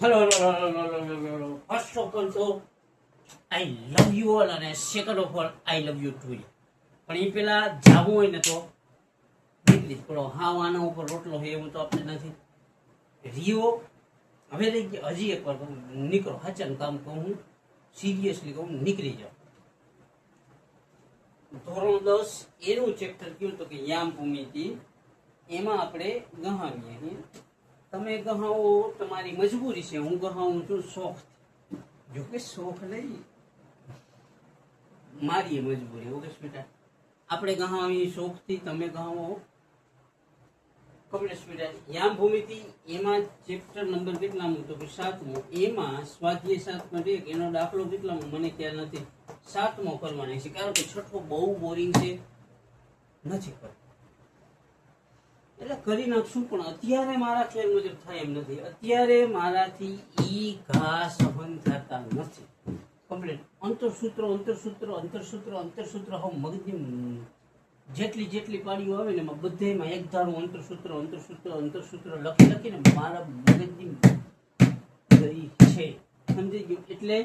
Hello hello hello hello hello. First of all તો I love you all, અને second of all I love you too. પણ એ પેલા જાવું હોય ને તો નીકળી જ પડો. હા, આના ઉપર રોટલો હોય એવું તો આપણે નથી. રિયો હવે રહી ગયા, હજી એક વાર કહું, નીકળો. હાચાનું કામ કહું, હું સિરિયસલી કહું, નીકળી જાઓ. ધોરણ 10 એનું ચેપ્ટર કયું તો કે યામ ભૂમિતિ. એમાં આપણે ગહાવીએ. તમે ગહાવો તમારી મજબૂરી છે, હું ગહાવું છું શોખ. જો કે શોખ નહીં, મારી મજબૂરી. ઓકે બેટા, આપણે ગહાવી શોખથી, તમે ગહાવો કમલેશ બેટા. યામ ભૂમિતિ એમાં ચેપ્ટર નંબર કેટલામું તો કે 7મો. એમાં સ્વાધ્યાય 7.1 એનો દાખલો કેટલામો મને ખ્યાલ નથી. 7મો કરવાનો છે, કારણ કે 6ઠો બહુ બોરિંગ છે, નથી કરતો. એટલે કરી નાખશું, પણ અત્યારે મારા ખ્યાલ મુજબ થાય એમ નથી. અત્યારે મારાથી ઈ ઘા સહન થતા નથી. કમ્પ્લીટ અંતરસૂત્રો અંતરસૂત્રો અંતરસૂત્રો અંતરસૂત્ર હવે મગજની જેટલી જેટલી પાડીઓ આવે ને એમાં બધામાં એક ધારું અંતરસૂત્ર અંતરસૂત્ર અંતરસૂત્ર લખી લખીને મારા મગજની ગઈ છે. સમજી ગયું? એટલે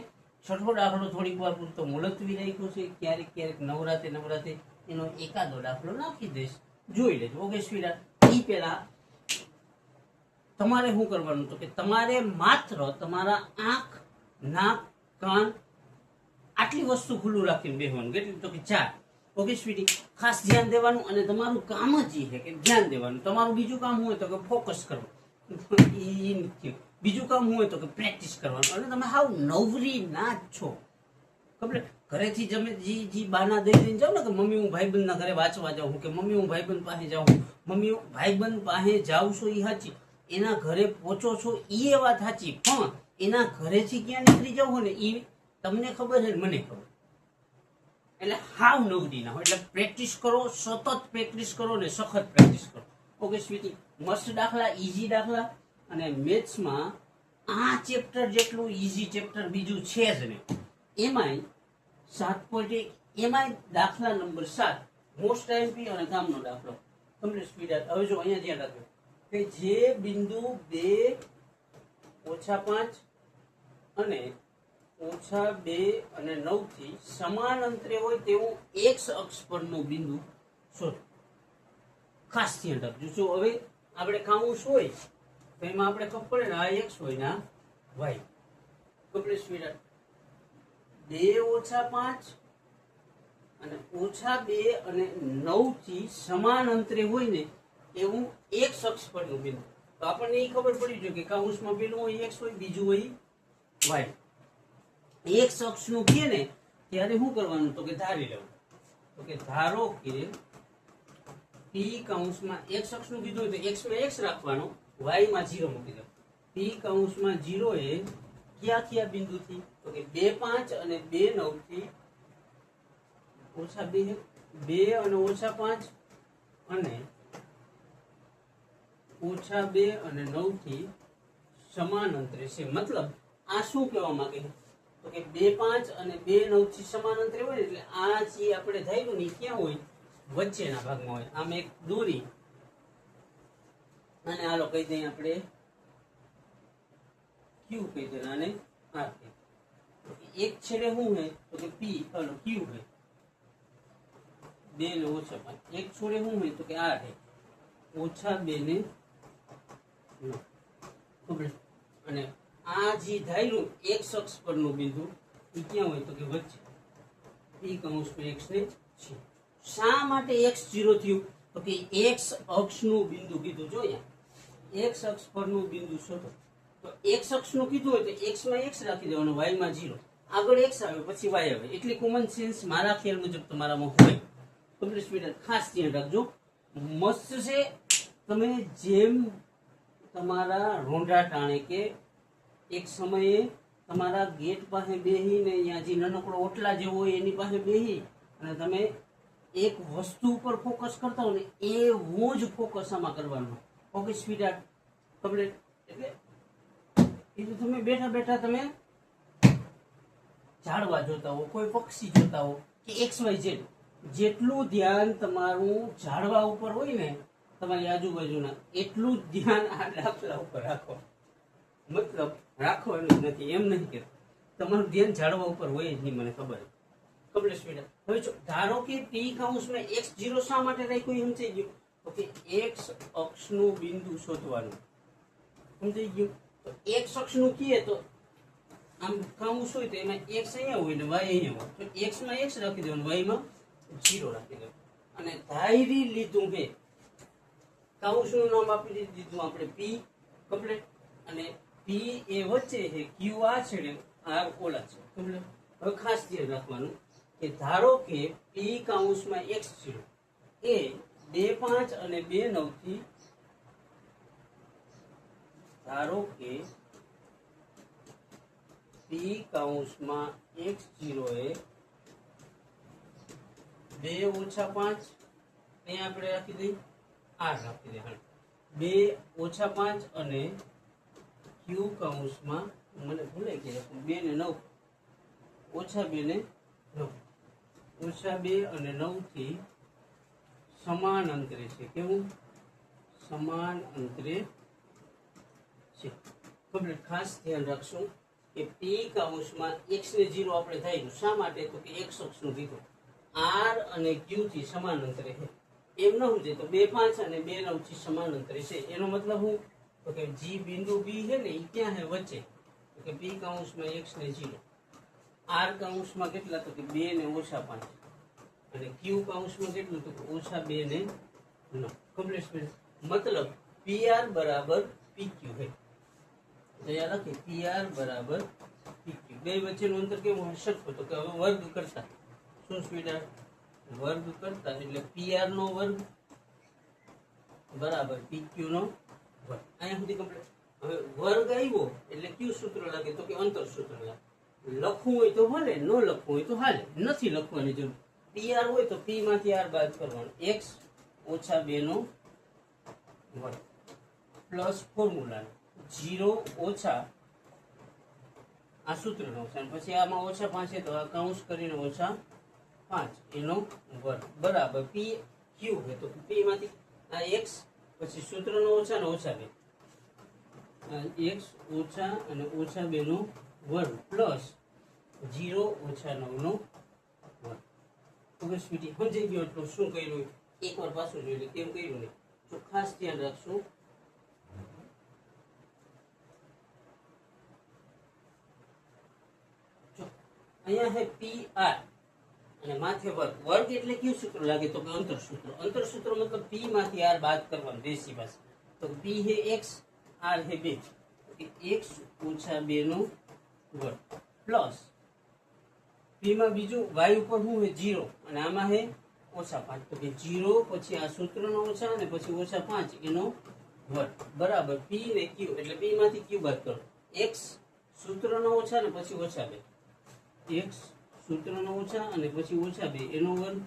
6ઠો દાખલો થોડીક વાર પૂરતો મુલતવી રાખ્યો છે. ક્યારેક ક્યારેક નવરાતે એનો એકાદો દાખલો નાખી દઈશ, જોઈ લેજો. ઓકે સ્વીરા, ઈ પેલા તમારે શું કરવાનું તો કે તમારે માત્ર તમારા આંખ, નાક, કાન આટલી વસ્તુ ખુલ્લું રાખીને બેસવાનું. કેટલી તો કે 4. ઓકે સ્વીટી, ખાસ ધ્યાન દેવાનું. અને તમારું કામ જ એ છે કે ધ્યાન દેવાનું. તમારું બીજું કામ હોય તો કે ફોકસ કરવું, બીજું કામ હોય તો કે પ્રેક્ટિસ કરવાનું. અને તમે હાવ નવરી ના જ છો. ખબર? ઘરેથી જમે જી બાના દઈને જાવ ને કે મમ્મી હું ભાઈબંધ ના ઘરે વાંચવા જાઉં, કે મમ્મી હું ભાઈબંધ પાસે જાઉં, મમ્મી હું ભાઈબંધ પાસે જાઉં છો એ સાચી, એના ઘરે પહોંચો છો એ વાત સાચી, પણ એના ઘરેથી ક્યાં નીકળી જાવ ને એ તમને ખબર છે, મને ખબર. એટલે હાવ નવરી ના હોય. એટલે પ્રેક્ટિસ કરો, સતત પ્રેક્ટિસ કરો ને સખત પ્રેક્ટિસ કરો. ઓકે સ્વીટી, મસ્ત દાખલા, ઈઝી દાખલા. અને મેથ્સમાં આ ચેપ્ટર જેટલું ઈઝી ચેપ્ટર બીજું છે જ નહીં. એમાંય 7.1 એમાંય દાખલા નંબર 7 મોસ્ટ આઈએમપી અને કામનો દાખલો. તમને સ્પીડ. હવે જો અહીંયા ધ્યાન રાખજો કે જે બિંદુ 2 -5 અને -2 અને 9 થી સમાન અંતરે હોય તેવું x અક્ષ પરનું બિંદુ શોધો. ખાસ ધ્યાન રાખજો. જો હવે આપણે કાઉન્સ હોય તો એમાં આપણે ખબર પડે ને આ x હોય ને આ y. Complete speed. 2 - 5 અને -2 અને 9 થી સમાન અંતરે હોય ને એવું એક અક્ષ પરનું બિંદુ. તો આપણને એ ખબર પડી જોઈએ કે કાઉન્સમાં પેલું હોય x હોય, બીજું હોય y. એક અક્ષનું કહે ને ત્યારે શું કરવાનું તો કે ધારી લેવું. તો કે ધારો કે p કાઉન્સમાં x અક્ષનું કીધું હોય તો x માં x રાખવાનો, y માં 0 મૂકી દો. p કાઉન્સમાં 0 એ ક્યાં બિંદુથી તો કે 2 5 અને 2 9 થી -2 2 અને -5 અને -2 અને 9 થી સમાન અંતરે છે. મતલબ આ શું કહેવા માંગે છે તો કે 2 5 અને 2 9 થી સમાન અંતરે હોય એટલે આ જે આપણે ધાર્યું ને ક્યાં હોય, વચ્ચેના ભાગમાં હોય. આમ એક દોરી અને આલો કહી દઈએ આપણે ક્યુ કહી દે, અને આર કહી. એક છેડે શું હોય તો કે પી આલો ક્યુ હોય 2 ને -5. એક છોડે શું હોય તો કે આર હે -2 ને 9. અને આ જે ધાર્યું એક અક્ષ પરનું બિંદુ એ ક્યાં હોય તો કે વચ્ચે p કાઉન્સમાં x ને છે. શા માટે x 0 થયું તો કે x અક્ષનું બિંદુ કીધું. જો અહીંયા x અક્ષ પરનું બિંદુ શોધો. તો x અક્ષનું કીધું હોય તો x માં x રાખી દેવાનો, y માં 0. આગળ x આવે પછી y આવે. એટલે કોમન સેન્સ મારા ખ્યાલ મુજબ તમારામાં હોય. Complete speed. ખાસ ધ્યાન રાખજો. મસ્ત છે. તમે જેમ તમારા રોંઢા ટાણે કે એક સમયે તમારા ગેટ પાસે બેહીને અહીંયા જે નાનકડો ઓટલા જેવો હોય એની પાસે બેહી અને તમે એક વસ્તુ ઉપર ફોકસ કરતા હો ને એવું જ ફોકસ આમાં કરવાનું. Okay sweet. કમ્પ્લીટ. એટલે એ તો તમે બેઠા બેઠા તમે ઝાડવા જોતા હો, કોઈ પક્ષી જોતા હો કે XYZ, જેટલું ધ્યાન તમારું ઝાડવા ઉપર હોય ને તમારી આજુબાજુના, એટલું જ ધ્યાન આ દાખલા ઉપર રાખો. મતલબ રાખવાનું જ નથી, એમ નહીં કે તમારું ધ્યાન જાળવા ઉપર હોય જ નહીં, મને ખબર કમ્પ્લીટ સ્પીડ. હવે જો ધારો કે p કૌંસમાં x0 શા માટે રાખ્યું સમજાઈ ગયું? તો કે x અક્ષનું બિંદુ શોધવાનું સમજાઈ ગયું. તો x અક્ષનું કીએ તો આમ કૌંસ હોય તો એમાં x અહીંયા હોય ને y અહીંયા હોય, તો x માં x રાખી દેવાનું, y માં 0 રાખી દેવાનું. અને ધારી લીધું હે કૌંસનું નામ આપી દીધું આપણે p કમ્પ્લીટ, અને p એ વચ્ચે છે, q આ છેડે, r ઓલા છે કમ્પ્લીટ. હવે ખાસ ધ્યાન રાખવાનું કે ધારો કે p કૌંસમાં x0 એ 2 5 અને 2 9 થી, ધારો કે p કૌંસમાં x0 એ 2 ઓછા 5 અહીંયા આપણે રાખી દઈએ, r રાખી દઈએ, 2 ઓછા 5 અને q કૌંસમાં મને ભૂલાઈ ગયા 2 ને 9 ઓછા 2 ને 9 ઓછા 2 અને 9 થી સમાન અંતરે છે. કેવું? સમાન અંતરે છે. કમ્પ્લીટ. ખાસ ધ્યાન રાખશું કે p કૌંસમાં x ને 0 આપણે થાય શા માટે? તો કે x અક્ષનું બિંદુ r અને q થી સમાન અંતરે છે. એમ ન હોય તો 2 5 અને 2 9 થી સમાન અંતરે છે. એનો મતલબ હું તો કે g બિંદુ b છે ને એ ક્યાં છે? વચ્ચે. તો કે p કૌંસમાં x ને 0, r કૌંસમાં કેટલા? તો કે 2 ને ઓછા 5 અને q કૌંસમાં કેટલું? તો કે ઓછા 2 ને 9. કમ્પ્લીટ. મતલબ pr બરાબર pq છે. તો યાદ રાખીએ pr બરાબર pq. બે વચ્ચેનું અંતર કેવું હશે? તો કે હવે વર્ગ કરતા શું સ્પીડ? વર્ગ કરતા એટલે pr નો વર્ગ બરાબર pq નો વર્ગ. અહીંયા સુધી કમ્પ્લીટ. હવે વર્ગ આવ્યો એટલે કયું સૂત્ર લાગે? તો કે અંતર સૂત્ર લાગે. લખવું હોય તો ભલે, ન લખવું હોય તો હાલે, નથી લખવાની જરૂર. pr હોય તો p માંથી r બાદ કરવાનું, x ઓછા 2 નો વર્ગ પ્લસ ફોર્મ્યુલા 0 ઓછા આ સૂત્રનો છે, પછી આમાં ઓછા 5 છે તો આ કૌંસ કરીને ઓછા 5 એનો વર્ગ બરાબર p q છે. તો p માંથી આ x પછી સૂત્રનો ઓછા ને ઓછા 2, x ઓછા અને ઓછા 2 નો વર્ગ પ્લસ 0 ઓછા 9 નો વર્ગ. ઓકે સ્વીટી, સમજી ગયો એટલું શું કર્યું? એકવાર પાછું જોઈ લે કેમ કર્યું ને. તો ખાસ ધ્યાન રાખશું અહીંયા છે pr અને માથે વર્ગ. વર્ગ એટલે કયું સૂત્ર લાગે? તો કે અંતર સૂત્ર. અંતર સૂત્ર મતલબ p માંથી r બાદ કરવાનું દેશી ભાષા. તો p છે x, r છે 2, x ઓછા 2 નો વર્ગ પ્લસ p માં બીજું y ઉપર શું છે? 0 અને આમાં છે ઓછા 5. તો કે 0 પછી આ સૂત્રનો ઓછા અને પછી ઓછા 5 એનો વર્ગ બરાબર p ને q એટલે p માંથી q બાદ કરો, x સૂત્રનો ઓછા અને પછી ઓછા 2, x સૂત્રનો ઓછા અને પછી ઓછા 2 એનો વર્ગ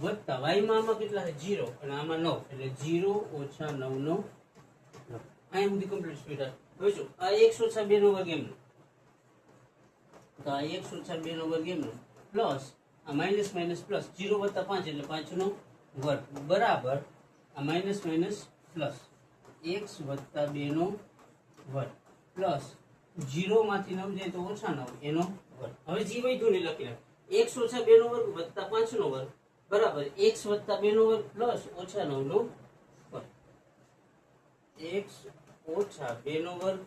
વત્તા y માં આમાં કેટલા છે? 0 અને આમાં 9 એટલે 0 ઓછા 9 નો 9. અહીં સુધી કમ્પ્લીટ સ્પીડ. હવે જો આ x ઓછા 2 નો વર્ગ એમનો, તો આ x ઓછા 2 નો વર્ગ એમનો પ્લસ આ માઇનસ માઇનસ પ્લસ 0 વત્તા 5 એટલે 5 નો વર્ગ બરાબર આ માઇનસ માઇનસ પ્લસ x વત્તા 2 નો વર્ગ પ્લસ 0 માંથી 9 જાય તો ઓછા 9 એનો વર્ગ. હવે જે વધ્યું ને લખી નાખ. x ઓછા 2 નો વર્ગ વત્તા 5 નો વર્ગ બરાબર x વત્તા 2 નો વર્ગ પ્લસ ઓછા 9 નો વર્ગ. x ઓછા 2 નો વર્ગ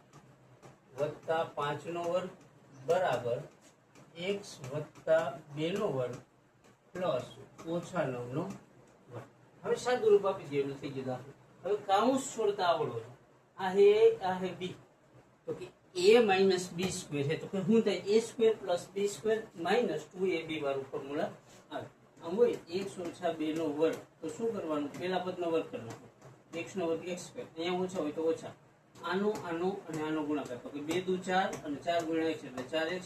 વત્તા 5 નો વર્ગ બરાબર x વત્તા 2 નો વર્ગ પ્લસ ઓછા 9 નો વર્ગ. હવે સાદું રૂપ આપી દઈએ એટલે થઈ ગયું દાખલો. હવે કૌંસ છોડતા આવડો છે. આ હે b. તો કે a માઇનસ b સ્ક્વેર છે. તો કે શું થાય? a square plus b square minus 2ab વાળું ફોર્મ્યુલા આવે. આમ હોય x ઓછા 2 નો વર્ગ તો શું કરવાનું? પેલા પદનો વર્ગ કરવાનો, x નો વર્ગ x સ્ક્વેર. અહીંયા ઓછા હોય તો ઓછા આનો આનો અને આનો ગુણાકાર. તો કે 2 દુ 4 અને 4 ગુણ્યા x એટલે 4x.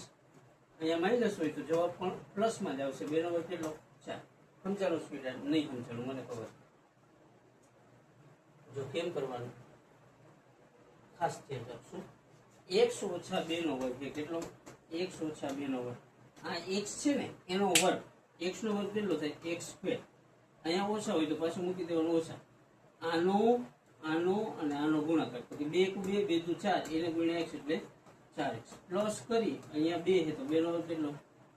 અહીંયા માઇનસ હોય તો જવાબ પણ પ્લસ માં જ આવશે. 2 નો વર્ગ કેટલો? 4. સમજાણો સ્પીડ? નહીં સમજાણું મને ખબર. જો કેમ કરવાનું ખાસ ધ્યાન રાખશું. x ઓછા 2 નો વર્ગ કેટલો? x ઓછા 2 નો વર્ગ. આ x છે ને એનો વર્ગ. x નો વર્ગ કેટલો થાય? x square. અહીંયા ઓછા હોય તો પાછું મૂકી દેવાનું ઓછા. આનો આનો અને આનો ગુણાકાર. તો કે 2 2 2 દુ 4 એને ગુણ્યા x એટલે 4x પ્લસ કરી અહીંયા 2 છે તો 2 નો વર્ગ કેટલો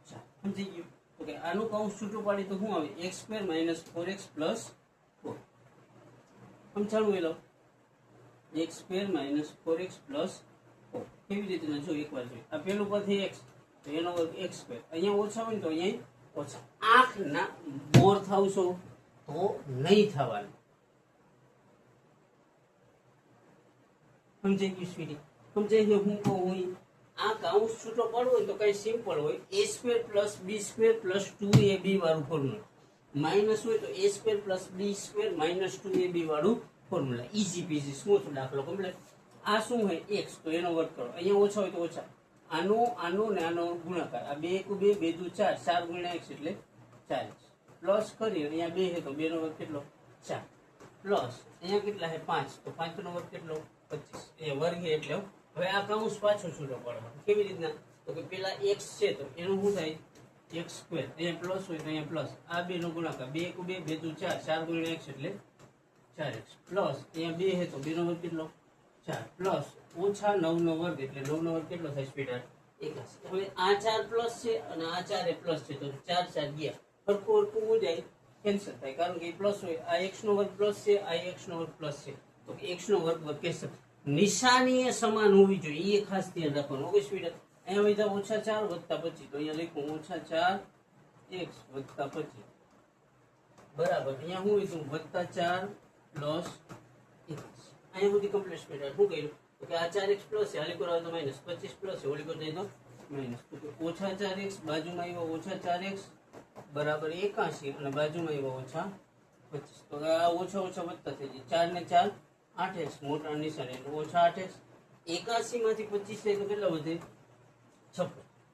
4 સમજી ગયું તો કે આનું કૌંસ છૂટું પાડી તો શું આવે x² - 4x + 4 સમજાણું એલો x² - 4x + 4 કેવી રીતના જો એકવાર જોઈએ આ પેલું પરથી x તો એનો વર્ગ x². અહીંયા ઓછા હોય ને તો અહીંયા ઓછા આંખના બોર થાવશો તો નહીં થવાનું સમજાઈ ગયું સ્વીટી સમજાઈ ગયું હું કહું હું આ કૌંસ છૂટો પડવો હોય તો કઈ સિમ્પલ હોય a² + b² + 2ab વાળું ફોર્મ્યુલા માઇનસ હોય તો a² + b² - 2ab વાળું ફોર્મ્યુલા ઈઝી પીઝી સ્મૂથ દાખલો કમ્પ્લીટ આ શું હોય x તો એનો વર્ગ કરો અહીંયા ઓછા હોય તો ઓછા આનો ને આનો ગુણાકાર આ 2 * 2 2 * 4 4 × x એટલે 4x પ્લસ કરી અહીંયા 2 છે તો 2 નો વર્ગ કેટલો 4 પ્લસ અહીંયા કેટલા છે 5 તો 5 નો વર્ગ કેટલો 25 એ વર્ગ એટલે હવે આ કૌંસ પાછો છૂટો પાડવાનો કેવી રીતના તો કે પેલા x છે તો એનું શું થાય x². અહીંયા પ્લસ હોય તો અહીંયા પ્લસ આ 2 નો ગુણાકાર 2 * 2 2 * 4 4 × x એટલે 4x પ્લસ અહીંયા 2 છે તો 2 નો વર્ગ કેટલો 4 પ્લસ ઓછા 9 નો વર્ગ એટલે 9 નો વર્ગ કેટલો થાય સ્પીડ 81. હવે આ 4 પ્લસ છે અને આ 4 એ પ્લસ છે તો 4 4 ગયા હરખું હરખું હું જાય કેન્સલ થાય કારણ કે પ્લસ હોય આ x નો વર્ગ પ્લસ છે આ x નો વર્ગ પ્લસ છે તો x નો વર્ગ કેન્સલ નિશાની એ સમાન હોવી જોઈએ એ ખાસ ધ્યાન રાખવાનું ઓકે સ્પીડ અહીંયા વધ્યા -4 + 25 તો અહીંયા લખું -4x + 25 બરાબર અહીંયા હું લીધું +4 + 21 અહીંયા સુધી કમ્પ્લીટ સ્પીડ શું કર્યું તો કે આ 4x પ્લસ છે આલી કરાવો તો -25 પ્લસ છે ઓલી કરી દો માઈનસ તો કે -4x બાજુમાં આવ્યો -4x બરાબર 81 અને બાજુમાં આવ્યો -25 તો આ ઓછા ઓછા વધતા થઈ જાય 4 ને 4 8x મોટા નિશાન એટલે -8x 81 માંથી 25 થાય તો કેટલા વધે 56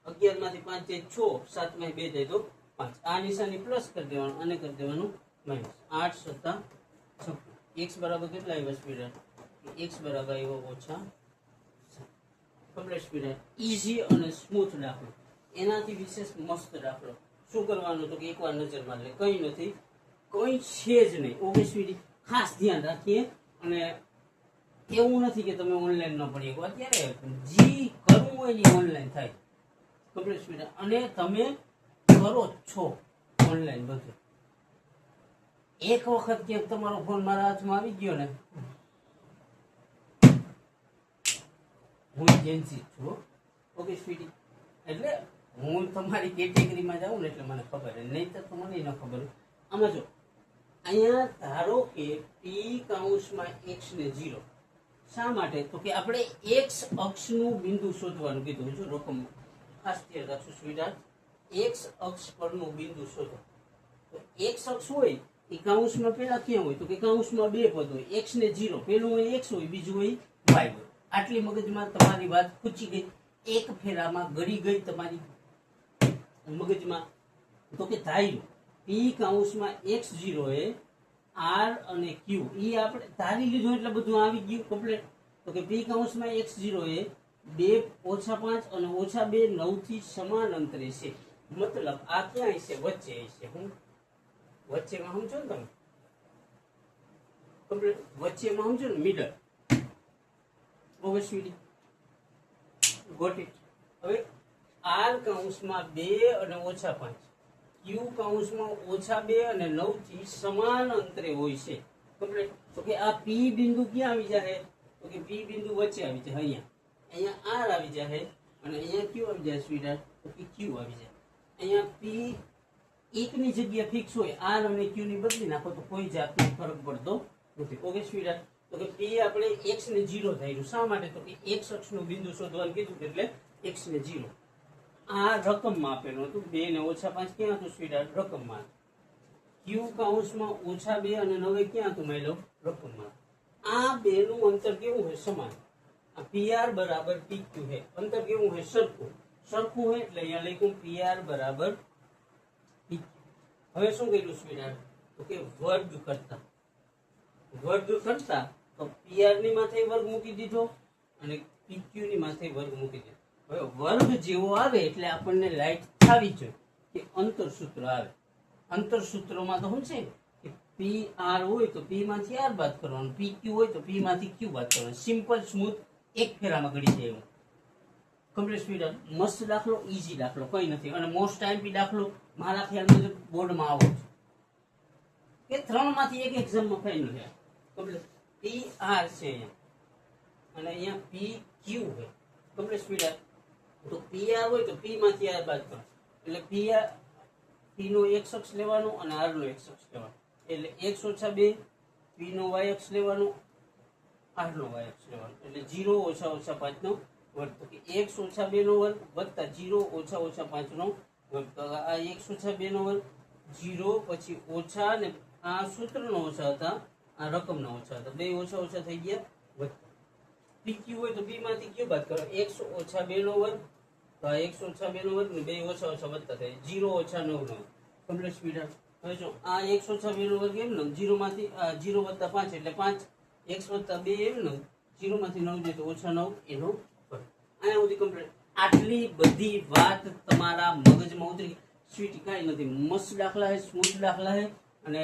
11 માંથી 5 જાય 6 7 માંથી 2 જાય તો 5 આ નિશાની પ્લસ કરી દેવાનું અને કરી દેવાનું માઈનસ 8 + 56 x બરાબર કેટલા આવ્યા સ્પીડ x બરાબર આવ્યો -7 કમ્પ્લીટ સ્પીડ ઈઝી અને સ્મૂથ દાખલો એનાથી વિશેષ મસ્ત દાખલો શું કરવાનું તો કે એકવાર નજર માર લે કઈ નથી કોઈ છે જ નહીં ઓકે સ્પીડ ખાસ ધ્યાન રાખીએ અને એવું નથી કે તમે ઓનલાઈન ન પડી શકો અત્યારે જી કરવું હોય એ ઓનલાઈન થાય કમ્પ્લીટ સ્પીડ અને તમે કરો છો ઓનલાઈન બધું એક વખત ક્યાંક તમારો ફોન મારા હાથમાં આવી ગયો ને હું જેન્સી છું ઓકે સ્વીટી એટલે હું તમારી કેટેગરીમાં જાઉં ને એટલે મને ખબર છે નહીં તો મને ન ખબર આમાં જો અહીંયા ધારો કે p કૌંસમાં x ને 0 શા માટે તો કે આપણે x અક્ષનું બિંદુ શોધવાનું કીધું જો રકમ ખાસ ધ્યાન રાખજો સ્વીટાર x અક્ષ પરનું બિંદુ શોધો તો x અક્ષ હોય એ કૌંસમાં પેલા ક્યાં હોય તો કે કૌંસમાં બે પદ હોય x ને 0 પેલું હોય x હોય બીજું હોય y હોય આટલી મગજમાં તમારી વાત પૂછી ગઈ એક ફેરામાં ગળી ગઈ તમારી મગજમાં તો કે ધાર્યું p કૌંસમાં x0 એ r અને q ઈ આપણે ધારી લીધું એટલે બધું આવી ગયું કમ્પ્લીટ તો કે p કૌંસમાં x0 એ 2 - 5 અને -2 9 થી સમાન અંતરે છે મતલબ આ ક્યાં છે વચ્ચે છે હું વચ્ચેમાં સમજો ને તમે કમ્પ્લીટ વચ્ચેમાં સમજો ને મિડલ ઓવરસ્વીડી ગોટ ઇટ હવે r કૌંસમાં 2 અને -5 q કૌંસમાં -2 અને 9 થી સમાન અંતરે હોય છે કમ્પ્લીટ તો કે આ p બિંદુ ક્યાં આવી જાય તો કે p બિંદુ વચ્ચે આવી જાય અહીંયા r આવી જાય અને અહીંયા q આવી જાય સ્વીટર તો કે q આવી જાય અહીંયા p એકની જગ્યા ફિક્સ હોય r અને q ની બદલી નાખો તો કોઈ જાતનો ફરક પડતો નથી ઓકે સ્વીટર તો કે p આપણે x ને 0 ધાર્યું શા માટે તો કે x અક્ષનું બિંદુ શોધવાનું કીધું એટલે x ને 0 આ રકમમાં આપેલું હતું 2 ને -5 ક્યાં હતું સ્વીટર રકમમાં q કૌંસમાં -2 અને 9 ક્યાં હતું માયલો રકમમાં આ બેનું અંતર કેવું હોય સમાન આ pr બરાબર pq છે અંતર કેવું હોય સરખું હોય એટલે અહીંયા લખ્યું pr બરાબર pq હવે શું કર્યું સ્વીટર તો કે વર્ગ કરતા તો pr ની માથે વર્ગ મૂકી દીધો અને pq ની માથે વર્ગ મૂકી દીધો હવે વર્ગ જેવો આવે એટલે આપણને લાઈટ થવી જોઈએ કે અંતર સૂત્ર આવે અંતર સૂત્રમાં તો શું છે કે pr હોય તો p માંથી r બાદ કરવાનું pq હોય તો p માંથી q બાદ કરવાનું સિમ્પલ સ્મૂથ એક ફેરામાં ગળી જાય એવું કમ્પ્લીટ સ્પીડ. મસ્ત દાખલો, ઈઝી દાખલો, કઈ નથી. અને મોસ્ટ આઈએમપી દાખલો મારા ખ્યાલ મુજબ બોર્ડમાં આવો છે કે 3 માંથી એક એક્ઝામમાં ફાઇનલ છે. કમ્પ્લીટ પી આર છે અહીંયા, અને અહીંયા પી ક્યુ છે. Complete speed. તો પી આર હોય તો પી માંથી આર બાદ કરો, એટલે પી આર, પી નો x અક્ષ લેવાનો અને આર નો x અક્ષ લેવાનો, એટલે x ઓછા 2 પી નો y અક્ષ લેવાનો, આર નો y અક્ષ લેવાનો, એટલે 0 ઓછા ઓછા 5 નો વર્ગ. તો કે x ઓછા 2 નો વર્ગ વત્તા 0 ઓછા ઓછા 5 નો વર્ગ. તો આ x ઓછા 2 નો વર્ગ 0 પછી ઓછા, ને આ સૂત્રનો ઓછા હતા, આ રકમના ઓછા હતા, બે ઓછા ઓછા થઈ ગયા વત્તા. pq હોય તો p માંથી q બાદ કરો, x ઓછા 2 નો વર્ગ, તો આ x ઓછા 2 નો વર્ગ ને બે ઓછા ઓછા વત્તા થાય 0 ઓછા 9 નો. Complete speed. હવે જો આ x ઓછા 2 નો વર્ગ એમ ને 0 માંથી 0 વત્તા 5 એટલે 5, x વત્તા 2 એમ ને 0 માંથી 9 જાય તો ઓછા 9 એનો વર્ગ. અહીંયા સુધી કમ્પ્લીટ. આટલી બધી વાત તમારા મગજમાં ઉતરી. સ્વીટ કાંઈ નથી, મસ્ત દાખલા છે, સ્મૂથ દાખલા છે અને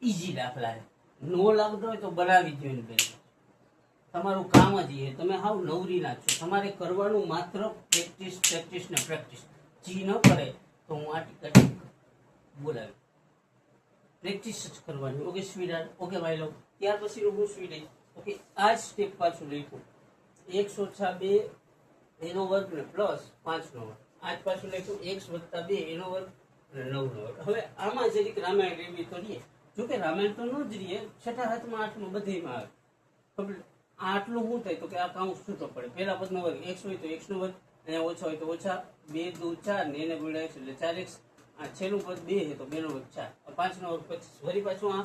ઈઝી દાખલા છે. નો લાગતો હોય તો બનાવી દો ને બેન, તમારું કામ જ એ. તમે હાવ નવરી ના છો, તમારે કરવાનું માત્ર પ્રેક્ટિસ, પ્રેક્ટિસ ને પ્રેક્ટિસ. જી ન કરે તો હું આ ટીકા બોલાવી, પ્રેક્ટિસ જ કરવાની. ઓકે સ્વીટ, ઓકે ભાઈ લો. ત્યાર પછી હું સ્વીટ, ઓકે આ સ્ટેપ પાછું લખ્યું, x ઓછા 2 એનો વર્ગ ને પ્લસ 5 નો વર્ગ. આજ પાછું લખ્યું x વત્તા 2 એનો વર્ગ અને 9 નો વર્ગ. હવે આમાં જરીક રામાયણ રેવી તો રહીએ, જોકે રામાયણ તો ન જ રહીએ, છઠ્ઠા હાથમાં આઠમાં બધીમાં આવે. કમ્પ્લીટ. આટલું શું થાય તો કે આ કાઉન્સ છૂટો પડે. પહેલા પદનો વર્ગ x હોય તો x નો વર્ગ, અહીંયા ઓછા હોય તો ઓછા, 2 દુ 4 ને એને ગુણ્યા x એટલે 4x. આ છેલ્લું પદ 2 છે તો 2 નો વર્ગ 4, 5 નો વર્ગ 25. વળી પાછું આ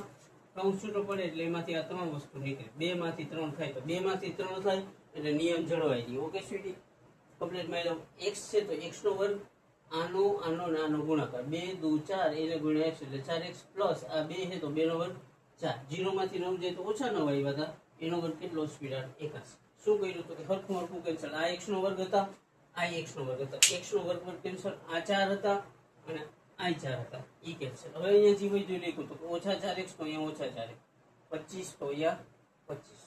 કાઉન્સ છૂટો પડે એટલે એમાંથી આ 3 વસ્તુ નીકળે. 2 માંથી 3 થાય તો 2 માંથી 3 થાય એટલે નિયમ જળવાઈ ગયો. ઓકે સ્વીટી, કમ્પ્લીટ મારી લો. x છે તો x નો વર્ગ, આનો આનો ને આનો ગુણાકાર, 2 દુ 4 એને ગુણ્યા x એટલે 4x પ્લસ આ 2 છે તો 2 નો વર્ગ 4. 0 માંથી 9 જાય તો ઓછા 9 આવ્યા હતા, એનો વર્ગ કેટલો સ્પીડ? 81. શું કર્યું તો કે હરખું હરખું કેન્સલ. આ x નો વર્ગ હતા, આ x નો વર્ગ હતા, x નો વર્ગ પર કેન્સલ, આ 4 હતા અને આ 4 હતા, ઈ કેન્સલ. હવે અહીંયા જીવ જોઈ લખ્યું તો ઓછા 4x તો અહીંયા ઓછા 4x, 25 તો અહીંયા 25,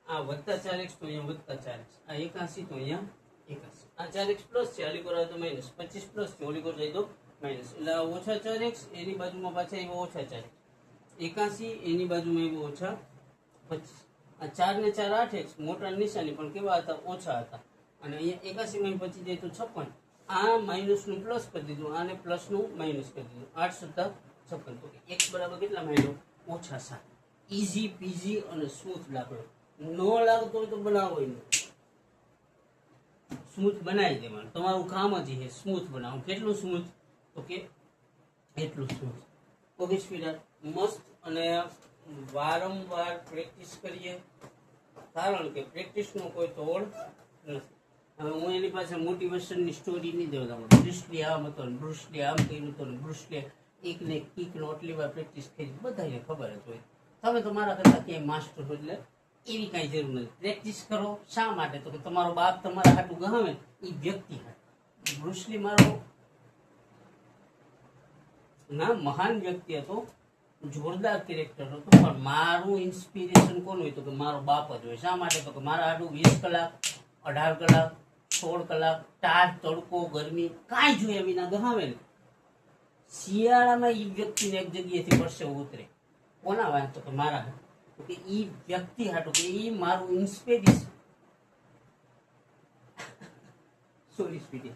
આ વત્તા 4x તો અહીંયા વત્તા 4x, આ 81 તો અહીંયા 81. આ 4x પ્લસ છે, આલી પર તો માઈનસ, 25 પ્લસ છે, ઓલી પર જાય તો માઈનસ, એટલે આ ઓછા 4x એની બાજુમાં પાછા આવ્યો ઓછા 4x, 81 એની બાજુમાં આવ્યો ઓછા 25. આ 4 ને 4 8x, મોટા નિશાની પણ કેવા હતા? ઓછા હતા. અને અહીંયા 81 માં 25 જાય તો 56. આ માઇનસ નું પ્લસ કરી દીધું, આને પ્લસ નું માઇનસ કરી દીધું, 8 + 56. તો x બરાબર કેટલા માન્યો? ઓછા 7. ઈઝી પીઝી અને સ્મૂથ દાખલો. નો લાગતો હોય તો બનાવો, સ્મૂથ બનાવી દેવાનું. તમારું કામ જ છે સ્મૂથ બનાવો. કેટલું સ્મૂથ તો કે એટલું સ્મૂથ. ઓકે સ્વીટ, મસ્ત. અને વારંવાર પ્રેક્ટિસ કરીએ, કારણ કે પ્રેક્ટિસ નો કોઈ તોડ નથી. હવે હું એની પાસે મોટિવેશનની સ્ટોરી નહીં દેવા દઉં. બ્રુસલી આમ હતો ને બ્રુસલી આમ કર્યું હતું ને બ્રુસલી એકને કિકનો આટલી વાર પ્રેક્ટિસ કરી, બધાને ખબર જ હોય. તમે તો મારા કરતા ક્યાંય માસ્ટર છો, એટલે એવી કાંઈ જરૂર નથી. પ્રેક્ટિસ કરો. શા માટે? તો કે તમારો બાપ તમારા હાટું ગહાવે એ વ્યક્તિ હાટું. બ્રુસલી મારો ના મહાન વ્યક્તિ હતો, જોરદાર કેરેક્ટર હતો, પણ મારું ઇન્સ્પિરેશન કોણ હોય તો કે મારો બાપ જ હોય. શા માટે? તો કે મારા હાટું 20 કલાક 18 કલાક 16 કલાક ટાઢ તડકો ગરમી કાંઈ જોયા વિના ગહાવે ને. શિયાળામાં એ વ્યક્તિને એક જગ્યાએથી પરસેવો ઉતરે. કોના વાત? તો કે મારા હાટું. તો કે ઈ વ્યક્તિ હાટું, કે ઈ મારું ઇન્સ્પિરેશન. સોરી સ્પીડી,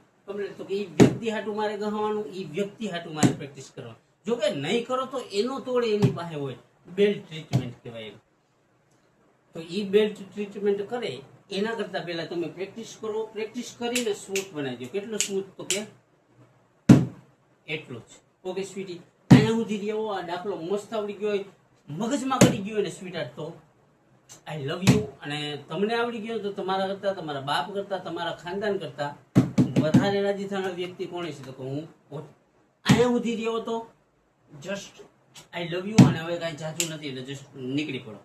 તો કે ઈ વ્યક્તિ હાટું મારે ગહાવાનું, ઈ વ્યક્તિ હાટું મારે પ્રેક્ટિસ કરવાનું. જો કે નહીં કરો તો એનો તોડે એની પાસે હોય. બેલ્ટ ટ્રીટમેન્ટ કહેવાય. તો ઈ બેલ્ટ ટ્રીટમેન્ટ કરે એના કરતા પહેલા તમે પ્રેક્ટિસ કરો. પ્રેક્ટિસ કરીને સ્મૂથ બનાવી દો. કેટલું સ્મૂથ? તો કે એટલું જ. ઓકે સ્વીટી, અહીંયા સુધી રહ્યો. આ દાખલો મસ્ત આવડી ગયો હોય, મગજમાં કરી ગયો ને સ્વીટ, તો આઈ લવ યુ. અને તમને આવડી ગયો તો તમારા કરતા, તમારા બાપ કરતા, તમારા ખાનદાન કરતા વધારે રાજી થનાર વ્યક્તિ કોણ છે? તો કે હું પોતે. અહીંયા સુધી રહ્યો તો જસ્ટ આઈ લવ યુ. અને હવે કાંઈ જાજુ નથી એટલે જસ્ટ નીકળી પડો.